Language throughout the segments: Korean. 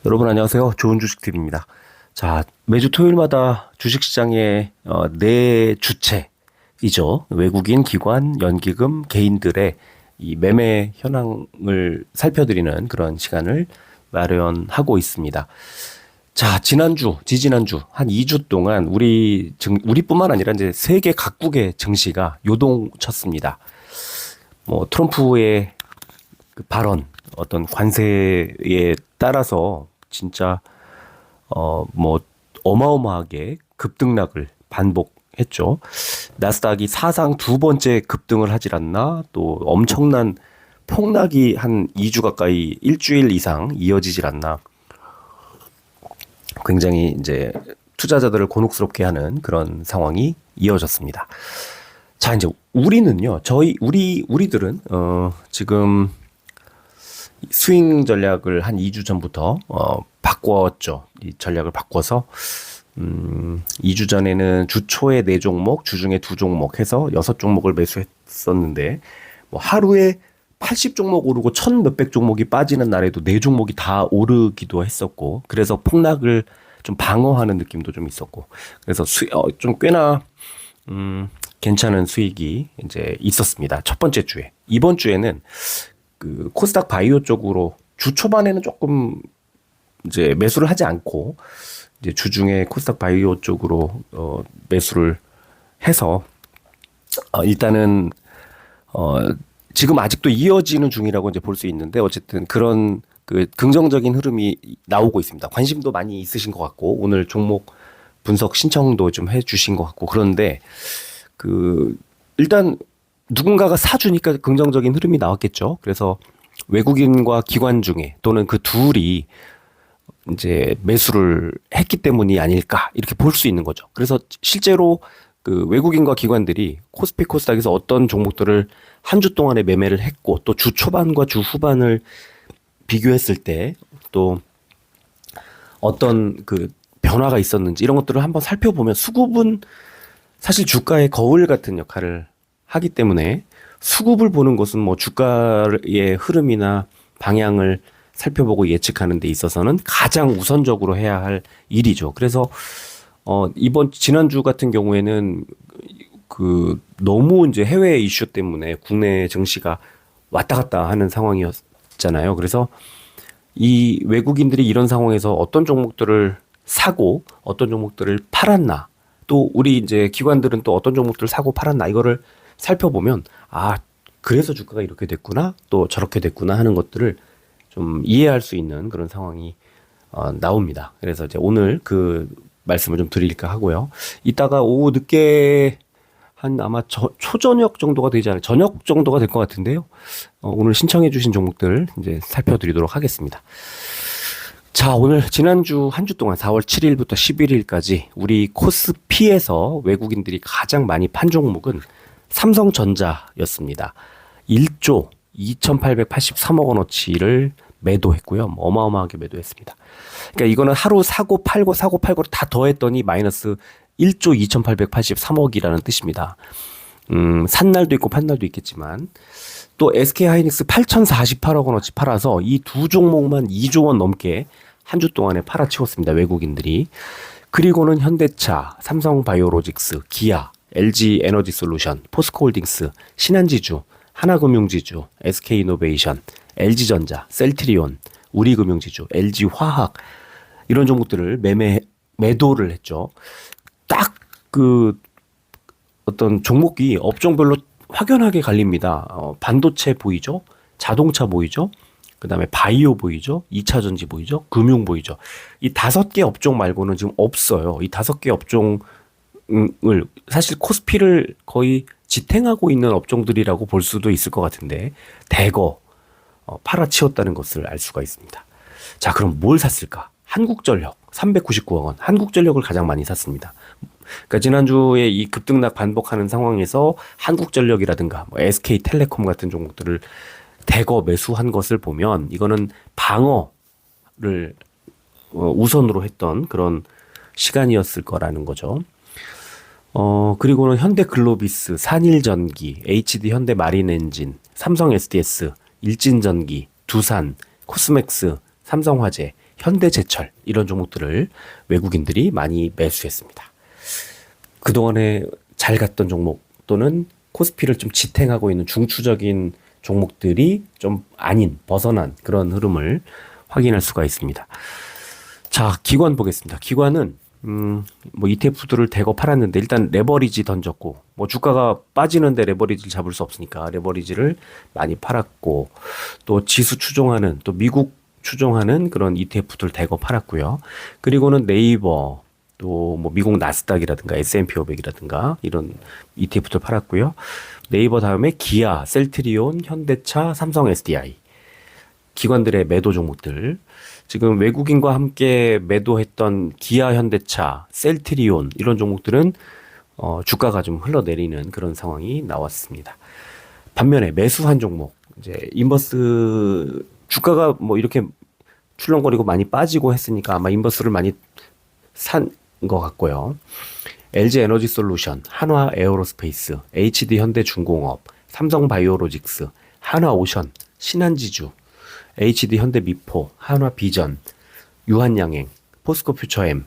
여러분 안녕하세요. 좋은 주식TV입니다. 자, 매주 토요일마다 주식시장의 네 주체이죠. 외국인, 기관, 연기금, 개인들의 이 매매 현황을 살펴드리는 그런 시간을 마련하고 있습니다. 자, 지지난주 한 2주 동안 우리뿐만 아니라 이제 세계 각국의 증시가 요동쳤습니다. 뭐 트럼프의 그 발언, 어떤 관세에 따라서 진짜 뭐 어마어마하게 급등락을 반복했죠. 나스닥이 사상 두 번째 급등을 하질 않나, 또 엄청난 폭락이 한 2주 가까이 일주일 이상 이어지질 않나. 굉장히 이제 투자자들을 곤혹스럽게 하는 그런 상황이 이어졌습니다. 자, 이제 우리는요. 우리들은 지금 스윙 전략을 한 2주 전부터 바꿨죠. 이 전략을 바꿔서 2주 전에는 주 초에 4종목, 주중에 2종목 해서 6종목을 매수했었는데, 뭐 하루에 80종목 오르고 1000몇백 종목이 빠지는 날에도 4종목이 다 오르기도 했었고, 그래서 폭락을 좀 방어하는 느낌도 좀 있었고, 그래서 좀 꽤나 괜찮은 수익이 이제 있었습니다. 첫 번째 주에. 이번 주에는 그 코스닥 바이오 쪽으로 주 초반에는 조금 이제 매수를 하지 않고, 이제 주중에 코스닥 바이오 쪽으로 매수를 해서 일단은 지금 아직도 이어지는 중이라고 이제 볼 수 있는데, 어쨌든 그런 그 긍정적인 흐름이 나오고 있습니다. 관심도 많이 있으신 것 같고, 오늘 종목 분석 신청도 좀 해주신 것 같고, 그런데 그 일단 누군가가 사주니까 긍정적인 흐름이 나왔겠죠. 그래서 외국인과 기관 중에, 또는 그 둘이 이제 매수를 했기 때문이 아닐까, 이렇게 볼 수 있는 거죠. 그래서 실제로 그 외국인과 기관들이 코스피 코스닥에서 어떤 종목들을 한 주 동안에 매매를 했고, 또 주 초반과 주 후반을 비교했을 때 또 어떤 그 변화가 있었는지, 이런 것들을 한번 살펴보면, 수급은 사실 주가의 거울 같은 역할을 하기 때문에, 수급을 보는 것은 뭐 주가의 흐름이나 방향을 살펴보고 예측하는 데 있어서는 가장 우선적으로 해야 할 일이죠. 그래서 지난주 같은 경우에는 그 너무 이제 해외 이슈 때문에 국내 증시가 왔다 갔다 하는 상황이었잖아요. 그래서 이 외국인들이 이런 상황에서 어떤 종목들을 사고 어떤 종목들을 팔았나, 또 우리 이제 기관들은 또 어떤 종목들을 사고 팔았나, 이거를 살펴보면, 아, 그래서 주가가 이렇게 됐구나, 또 저렇게 됐구나 하는 것들을 좀 이해할 수 있는 그런 상황이 나옵니다. 그래서 이제 오늘 그 말씀을 좀 드릴까 하고요. 이따가 오후 늦게 한 아마 초저녁 정도가 되지 않을까, 저녁 정도가 될 것 같은데요. 오늘 신청해 주신 종목들 이제 살펴드리도록 하겠습니다. 자, 오늘 지난주 한 주 동안 4월 7일부터 11일까지 우리 코스피에서 외국인들이 가장 많이 판 종목은 삼성전자였습니다. 1조 2,883억 원어치를 매도했고요. 어마어마하게 매도했습니다. 그러니까 이거는 하루 사고 팔고 다 더했더니 마이너스 1조 2,883억이라는 뜻입니다. 산 날도 있고 판 날도 있겠지만, 또 SK하이닉스 8,048억 원어치 팔아서 이 두 종목만 2조 원 넘게 한 주 동안에 팔아치웠습니다. 외국인들이. 그리고는 현대차, 삼성바이오로직스, 기아, LG에너지솔루션, 포스코홀딩스, 신한지주, 하나금융지주, SK이노베이션, LG전자, 셀트리온, 우리금융지주, LG화학, 이런 종목들을 매도를 했죠. 딱 그 어떤 종목이 업종별로 확연하게 갈립니다. 반도체 보이죠? 자동차 보이죠? 그 다음에 바이오 보이죠? 2차 전지 보이죠? 금융 보이죠? 이 5개 업종 말고는 지금 없어요. 이 5개 업종을 사실 코스피를 거의 지탱하고 있는 업종들이라고 볼 수도 있을 것 같은데, 대거 팔아치웠다는 것을 알 수가 있습니다. 자, 그럼 뭘 샀을까? 한국전력 399억 원. 한국전력을 가장 많이 샀습니다. 그러니까 지난주에 이 급등락 반복하는 상황에서 한국전력이라든가 뭐 SK텔레콤 같은 종목들을 대거 매수한 것을 보면, 이거는 방어를 우선으로 했던 그런 시간이었을 거라는 거죠. 그리고는 현대글로비스, 산일전기, HD현대마린엔진, 삼성 SDS, 일진전기, 두산, 코스맥스, 삼성화재, 현대제철 이런 종목들을 외국인들이 많이 매수했습니다. 그동안에 잘 갔던 종목 또는 코스피를 좀 지탱하고 있는 중추적인 종목들이 좀 아닌 벗어난 그런 흐름을 확인할 수가 있습니다. 자, 기관 보겠습니다. 기관은 뭐 ETF들을 대거 팔았는데 일단 레버리지 던졌고 뭐 주가가 빠지는데 레버리지를 잡을 수 없으니까 레버리지를 많이 팔았고 또 지수 추종하는 또 미국 추종하는 그런 ETF들 대거 팔았고요. 그리고는 네이버 또 뭐 미국 나스닥이라든가 S&P 500이라든가 이런 ETF들 팔았고요. 네이버 다음에 기아, 셀트리온, 현대차, 삼성 SDI 기관들의 매도 종목들 지금 외국인과 함께 매도했던 기아, 현대차, 셀트리온 이런 종목들은 주가가 좀 흘러내리는 그런 상황이 나왔습니다. 반면에 매수한 종목 이제 인버스 주가가 뭐 이렇게 출렁거리고 많이 빠지고 했으니까 아마 인버스를 많이 산 것 같고요. LG 에너지 솔루션, 한화 에어로스페이스, HD 현대중공업, 삼성 바이오로직스, 한화 오션, 신한지주, HD 현대미포, 한화 비전, 유한양행, 포스코 퓨처엠,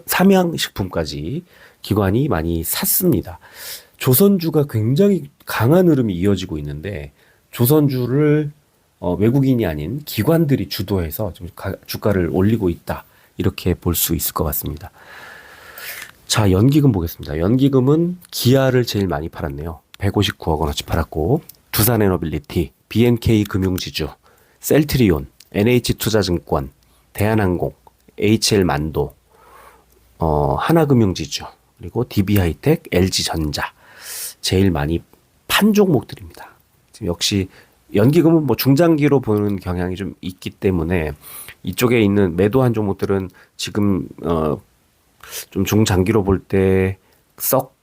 삼양식품까지 기관이 많이 샀습니다. 조선주가 굉장히 강한 흐름이 이어지고 있는데 조선주를 외국인이 아닌 기관들이 주도해서 좀 주가를 올리고 있다. 이렇게 볼 수 있을 것 같습니다. 자, 연기금 보겠습니다. 연기금은 기아를 제일 많이 팔았네요. 159억 원어치 팔았고 두산에너빌리티, BNK 금융지주, 셀트리온, NH투자증권, 대한항공, HL만도, 하나금융지주, 그리고 DB하이텍, LG전자 제일 많이 판 종목들입니다. 지금 역시 연기금은 뭐 중장기로 보는 경향이 좀 있기 때문에 이쪽에 있는 매도한 종목들은 지금 좀 중장기로 볼 때 썩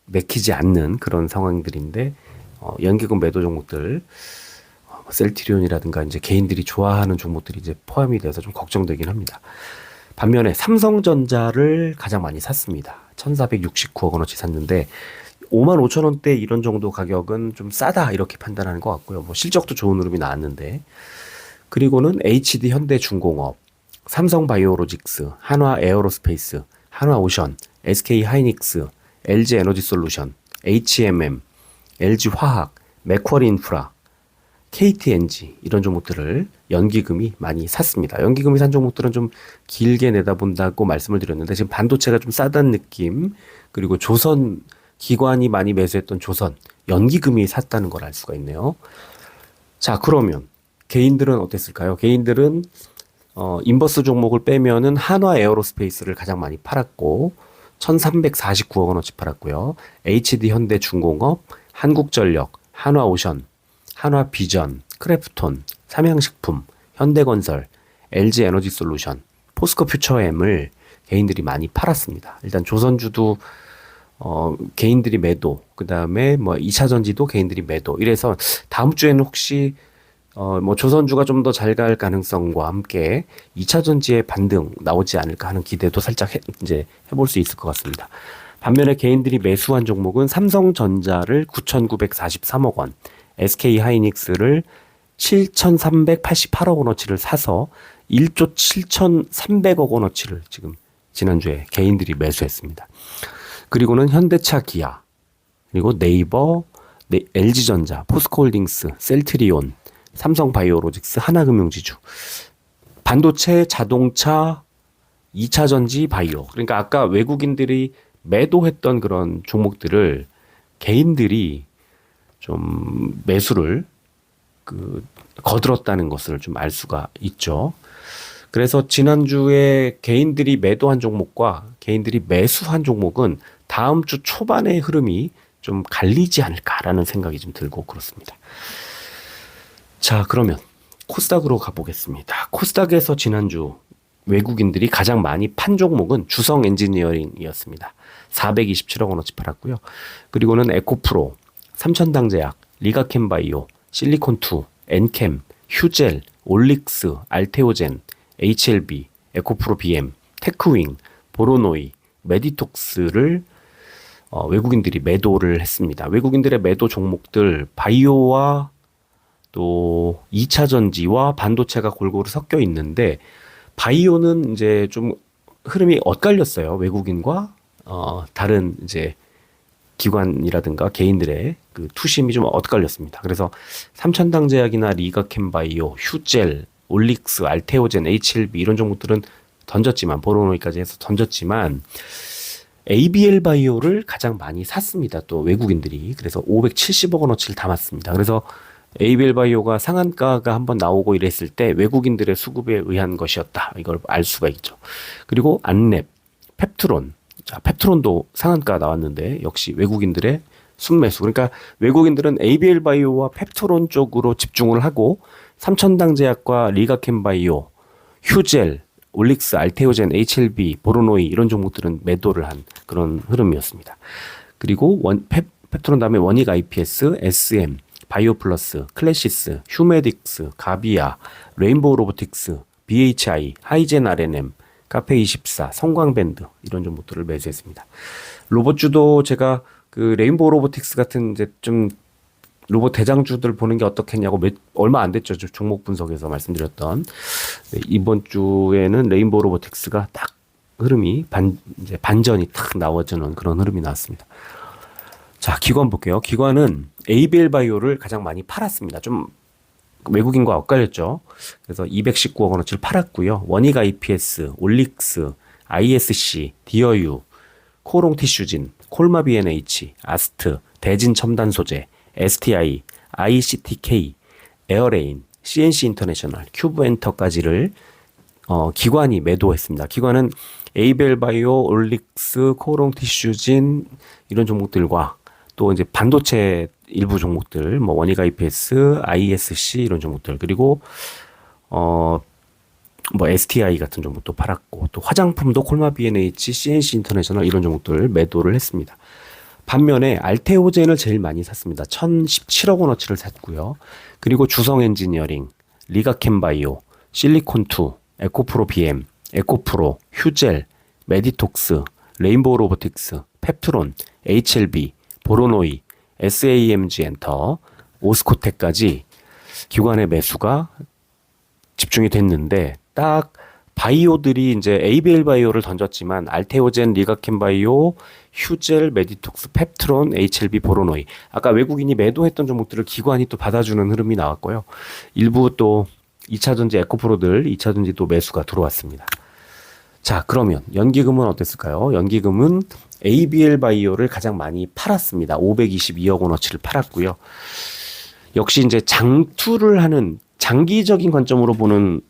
맥히지 않는 그런 상황들인데 연기금 매도 종목들 셀트리온이라든가 이제 개인들이 좋아하는 종목들이 이제 포함이 돼서 좀 걱정되긴 합니다. 반면에 삼성전자를 가장 많이 샀습니다. 1,469억 원어치 샀는데 55,000원대 이런 정도 가격은 좀 싸다 이렇게 판단하는 것 같고요. 뭐 실적도 좋은 흐름이 나왔는데 그리고는 HD 현대중공업, 삼성 바이오로직스, 한화 에어로스페이스, 한화 오션, SK 하이닉스, LG 에너지 솔루션, HMM, LG 화학, 맥쿼리 인프라, KTNG 이런 종목들을 연기금이 많이 샀습니다. 연기금이 산 종목들은 좀 길게 내다본다고 말씀을 드렸는데 지금 반도체가 좀 싸다는 느낌 그리고 조선 기관이 많이 매수했던 조선 연기금이 샀다는 걸 알 수가 있네요. 자, 그러면 개인들은 어땠을까요? 개인들은 인버스 종목을 빼면은 한화 에어로스페이스를 가장 많이 팔았고 1,349억 원어치 팔았고요. HD 현대중공업, 한국전력, 한화오션, 한화비전, 크래프톤, 삼양식품, 현대건설, LG 에너지 솔루션, 포스코 퓨처엠을 개인들이 많이 팔았습니다. 일단 조선주도 개인들이 매도, 그 다음에 뭐 2차전지도 개인들이 매도. 이래서 다음 주에는 혹시 뭐 조선주가 좀 더 잘 갈 가능성과 함께 2차전지의 반등 나오지 않을까 하는 기대도 살짝 이제 해볼 수 있을 것 같습니다. 반면에 개인들이 매수한 종목은 삼성전자를 9,943억 원, SK 하이닉스를 7,388억 원어치를 사서 1조 7,300억 원어치를 지금 지난주에 개인들이 매수했습니다. 그리고는 현대차 기아, 그리고 네이버, LG전자, 포스코홀딩스, 셀트리온, 삼성바이오로직스, 하나금융지주, 반도체, 자동차, 2차전지, 바이오. 그러니까 아까 외국인들이 매도했던 그런 종목들을 개인들이 좀 매수를 거들었다는 것을 좀 알 수가 있죠. 그래서 지난주에 개인들이 매도한 종목과 개인들이 매수한 종목은 다음 주 초반의 흐름이 좀 갈리지 않을까라는 생각이 좀 들고 그렇습니다. 자, 그러면 코스닥으로 가보겠습니다. 코스닥에서 지난주 외국인들이 가장 많이 판 종목은 주성 엔지니어링이었습니다. 427억 원어치 팔았고요. 그리고는 에코프로, 삼천당제약, 리가캠바이오, 실리콘2, 엔캠, 휴젤, 올릭스, 알테오젠, HLB, 에코프로 BM, 테크윙, 보로노이, 메디톡스를 외국인들이 매도를 했습니다. 외국인들의 매도 종목들 바이오와 또 2차 전지와 반도체가 골고루 섞여 있는데 바이오는 이제 좀 흐름이 엇갈렸어요. 외국인과 다른 이제 기관이라든가 개인들의 그 투심이 좀 엇갈렸습니다. 그래서 삼천당제약이나 리가캠바이오, 휴젤, 올릭스, 알테오젠, HLB 이런 종목들은 던졌지만 보로노이까지 해서 던졌지만 ABL 바이오를 가장 많이 샀습니다. 또 외국인들이. 그래서 570억 원어치를 담았습니다. 그래서 ABL 바이오가 상한가가 한번 나오고 이랬을 때 외국인들의 수급에 의한 것이었다. 이걸 알 수가 있죠. 그리고 안랩, 펩트론. 자, 펩트론도 상한가 나왔는데 역시 외국인들의 순매수. 그러니까 외국인들은 ABL 바이오와 펩트론 쪽으로 집중을 하고 삼천당제약과 리가캠바이오, 휴젤, 올릭스, 알테오젠, HLB, 보로노이 이런 종목들은 매도를 한 그런 흐름이었습니다. 그리고 펩트론 다음에 원익 IPS, SM, 바이오플러스, 클래시스, 휴메딕스, 가비아, 레인보우 로보틱스, BHI, 하이젠 RNM, 카페24, 성광밴드 이런 종목들을 매수했습니다. 로봇주도 제가 그 레인보우 로보틱스 같은 이제 좀 로봇 대장주들 보는 게 어떻겠냐고 얼마 안 됐죠. 종목 분석에서 말씀드렸던 네, 이번 주에는 레인보우 로보틱스가 딱 흐름이 이제 반전이 탁 나와주는 그런 흐름이 나왔습니다. 자, 기관 볼게요. 기관은 ABL 바이오를 가장 많이 팔았습니다. 좀 외국인과 엇갈렸죠. 그래서 219억 원어치를 팔았고요. 원익 IPS, 올릭스, ISC, 디어유, 코롱 티슈진, 콜마 B&H, 아스트, 대진 첨단 소재, STI, ICTK, 에어레인, CNC 인터내셔널, 큐브 엔터까지를 기관이 매도했습니다. 기관은 에이벨 바이오, 올릭스, 코롱 티슈진 이런 종목들과 또 이제 반도체 일부 종목들, 뭐 원익 IPS, ISC 이런 종목들 그리고 뭐 STI 같은 종목도 팔았고 또 화장품도 콜마 B&H, CNC 인터내셔널 이런 종목들 매도를 했습니다. 반면에 알테오젠을 제일 많이 샀습니다. 1,017억 원어치를 샀고요. 그리고 주성 엔지니어링, 리가캠바이오, 실리콘2, 에코프로 BM, 에코프로, 휴젤, 메디톡스, 레인보우 로보틱스, 펩트론, HLB, 보로노이, SAMG 엔터, 오스코텍까지 기관의 매수가 집중이 됐는데 딱 바이오들이 이제 ABL 바이오를 던졌지만 알테오젠, 리가캠바이오, 휴젤, 메디톡스, 펩트론, HLB, 보로노이 아까 외국인이 매도했던 종목들을 기관이 또 받아주는 흐름이 나왔고요. 일부 또 2차전지 에코프로들 2차전지 또 매수가 들어왔습니다. 자, 그러면 연기금은 어땠을까요? 연기금은 ABL 바이오를 가장 많이 팔았습니다. 522억 원어치를 팔았고요. 역시 이제 장투를 하는 장기적인 관점으로 보는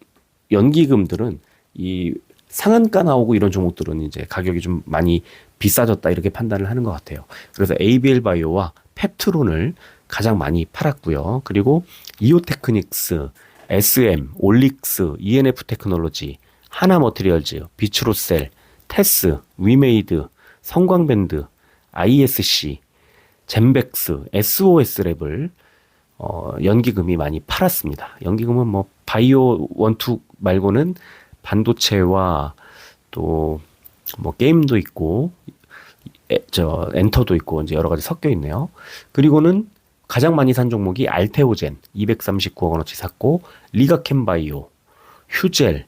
연기금들은 이 상한가 나오고 이런 종목들은 이제 가격이 좀 많이 비싸졌다 이렇게 판단을 하는 것 같아요. 그래서 ABL 바이오와 펩트론을 가장 많이 팔았고요. 그리고 이오테크닉스, SM, 올릭스, ENF 테크놀로지, 하나머티리얼즈, 비츠로셀, 테스, 위메이드, 성광밴드, ISC, 젠백스, SOS랩을 연기금이 많이 팔았습니다. 연기금은 뭐 바이오 원투 말고는 반도체와 또 뭐 게임도 있고 엔터도 있고 이제 여러 가지 섞여 있네요. 그리고는 가장 많이 산 종목이 알테오젠 239억 원어치 샀고 리가캠바이오, 휴젤,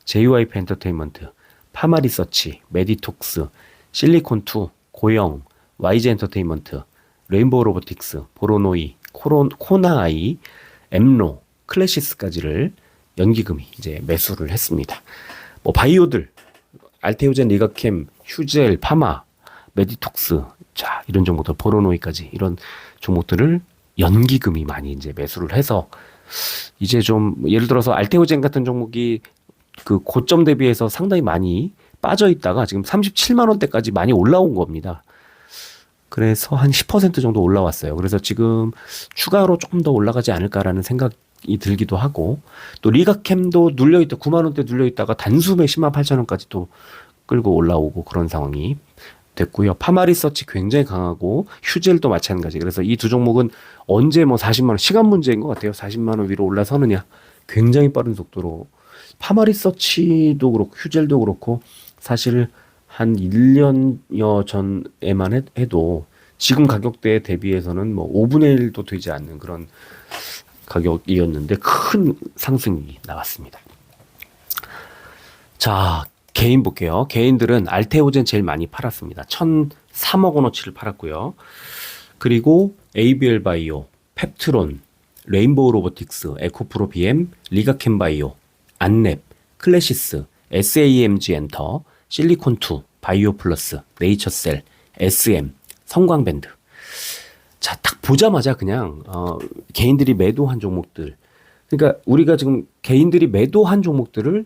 JYP 엔터테인먼트, 파마리서치, 메디톡스, 실리콘2, 고영, YG 엔터테인먼트, 레인보우 로보틱스, 보로노이, 코나아이, 엠로, 클래시스까지를 연기금이 이제 매수를 했습니다. 뭐 바이오들 알테오젠, 리가캠, 휴젤, 파마, 메디톡스, 자 이런 종목들 보로노이까지 이런 종목들을 연기금이 많이 이제 매수를 해서 이제 좀 예를 들어서 알테오젠 같은 종목이 그 고점 대비해서 상당히 많이 빠져 있다가 지금 37만 원대까지 많이 올라온 겁니다. 그래서 한 10% 정도 올라왔어요. 그래서 지금 추가로 조금 더 올라가지 않을까라는 생각이 들기도 하고 또 리가캠도 눌려있다 9만 원대 눌려있다가 단숨에 10만 8천 원까지 또 끌고 올라오고 그런 상황이 됐고요. 파마리서치 굉장히 강하고 휴젤도 마찬가지. 그래서 이 두 종목은 언제 뭐 40만 원 시간 문제인 것 같아요. 40만 원 위로 올라서느냐 굉장히 빠른 속도로 파마리서치도 그렇고 휴젤도 그렇고 사실 한 1년여 전에만 해도 지금 가격대에 대비해서는 뭐 5분의 1도 되지 않는 그런 가격이었는데 큰 상승이 나왔습니다. 자, 개인 볼게요. 개인들은 알테오젠 제일 많이 팔았습니다. 1,003억 원어치를 팔았고요. 그리고 ABL 바이오, 펩트론, 레인보우 로보틱스, 에코프로 BM, 리가캠 바이오, 안랩, 클래시스, SAMG 엔터, 실리콘2, 바이오 플러스, 네이처셀, SM, 성광밴드. 자, 딱 보자마자 그냥 개인들이 매도한 종목들. 그러니까 우리가 지금 개인들이 매도한 종목들을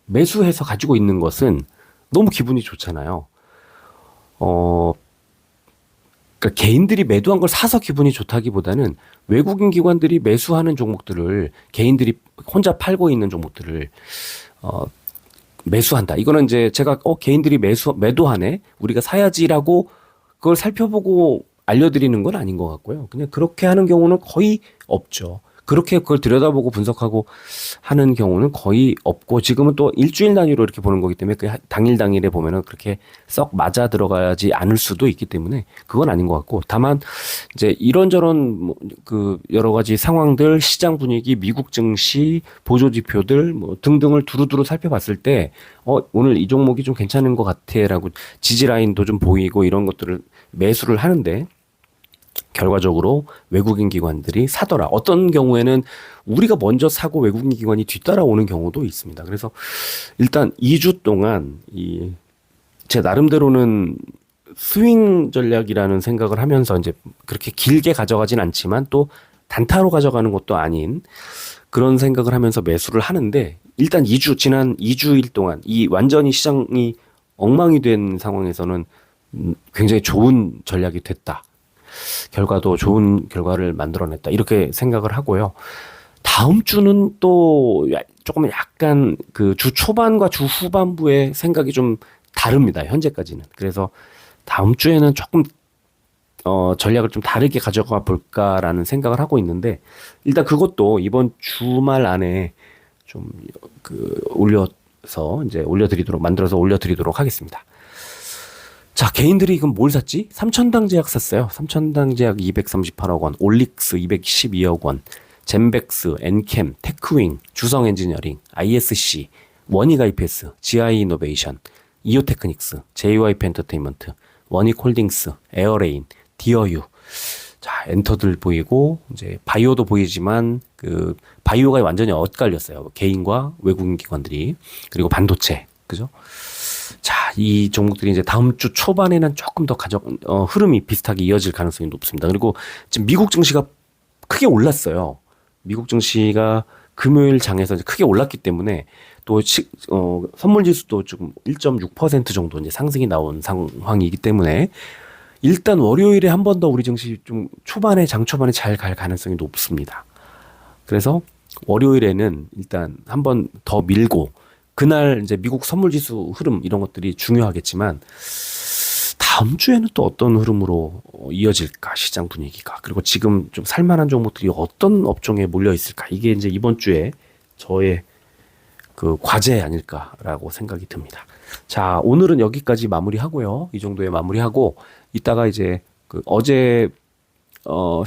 매수해서 가지고 있는 것은 너무 기분이 좋잖아요. 그러니까 개인들이 매도한 걸 사서 기분이 좋다기보다는 외국인 기관들이 매수하는 종목들을 개인들이 혼자 팔고 있는 종목들을 매수한다. 이거는 이제 제가 개인들이 매도하네. 우리가 사야지라고 그걸 살펴보고 알려드리는 건 아닌 것 같고요. 그냥 그렇게 하는 경우는 거의 없죠. 그렇게 그걸 들여다보고 분석하고 하는 경우는 거의 없고, 지금은 또 일주일 단위로 이렇게 보는 거기 때문에 그 당일 당일에 보면은 그렇게 썩 맞아 들어가지 않을 수도 있기 때문에 그건 아닌 것 같고, 다만 이제 이런저런 그 여러 가지 상황들, 시장 분위기, 미국 증시, 보조 지표들 뭐 등등을 두루두루 살펴봤을 때 오늘 이 종목이 좀 괜찮은 것 같아라고 지지 라인도 좀 보이고 이런 것들을 매수를 하는데, 결과적으로 외국인 기관들이 사더라. 어떤 경우에는 우리가 먼저 사고 외국인 기관이 뒤따라오는 경우도 있습니다. 그래서 일단 2주 동안 제 나름대로는 스윙 전략이라는 생각을 하면서 이제 그렇게 길게 가져가진 않지만 또 단타로 가져가는 것도 아닌 그런 생각을 하면서 매수를 하는데, 일단 지난 2주일 동안 이 완전히 시장이 엉망이 된 상황에서는 굉장히 좋은 전략이 됐다. 결과도 좋은 결과를 만들어냈다. 이렇게 생각을 하고요. 다음 주는 또 조금 약간 그 주 초반과 주 후반부의 생각이 좀 다릅니다. 현재까지는. 그래서 다음 주에는 조금 전략을 좀 다르게 가져가 볼까라는 생각을 하고 있는데, 일단 그것도 이번 주말 안에 좀 만들어서 올려드리도록 하겠습니다. 자, 개인들이 그럼 뭘 샀지? 삼천당 제약 샀어요. 삼천당 제약 238억 원, 올릭스 212억 원, 젠백스, 엔캠, 테크윙, 주성 엔지니어링, ISC, 원익 IPS, GI 이노베이션, 이오테크닉스, JYP 엔터테인먼트, 원익 홀딩스, 에어레인, 디어유. 자, 엔터들 보이고 이제 바이오도 보이지만 그 바이오가 완전히 엇갈렸어요. 개인과 외국인 기관들이. 그리고 반도체. 그죠? 자, 이 종목들이 이제 다음 주 초반에는 조금 더 흐름이 비슷하게 이어질 가능성이 높습니다. 그리고 지금 미국 증시가 크게 올랐어요. 미국 증시가 금요일 장에서 크게 올랐기 때문에 또 선물 지수도 지금 1.6% 정도 이제 상승이 나온 상황이기 때문에 일단 월요일에 한 번 더 우리 증시 좀 장 초반에 잘 갈 가능성이 높습니다. 그래서 월요일에는 일단 한 번 더 밀고, 그날 이제 미국 선물지수 흐름 이런 것들이 중요하겠지만 다음 주에는 또 어떤 흐름으로 이어질까, 시장 분위기가. 그리고 지금 좀 살만한 종목들이 어떤 업종에 몰려 있을까. 이게 이제 이번 주에 저의 그 과제 아닐까라고 생각이 듭니다. 자, 오늘은 여기까지 마무리하고요. 이 정도에 마무리하고 이따가 이제 그 어제 오늘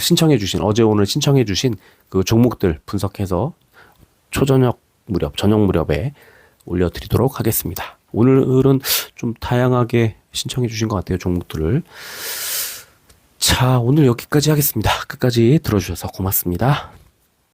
신청해 주신 그 종목들 분석해서 저녁 무렵에 올려드리도록 하겠습니다. 오늘은 좀 다양하게 신청해 주신 것 같아요, 종목들을. 자, 오늘 여기까지 하겠습니다. 끝까지 들어주셔서 고맙습니다.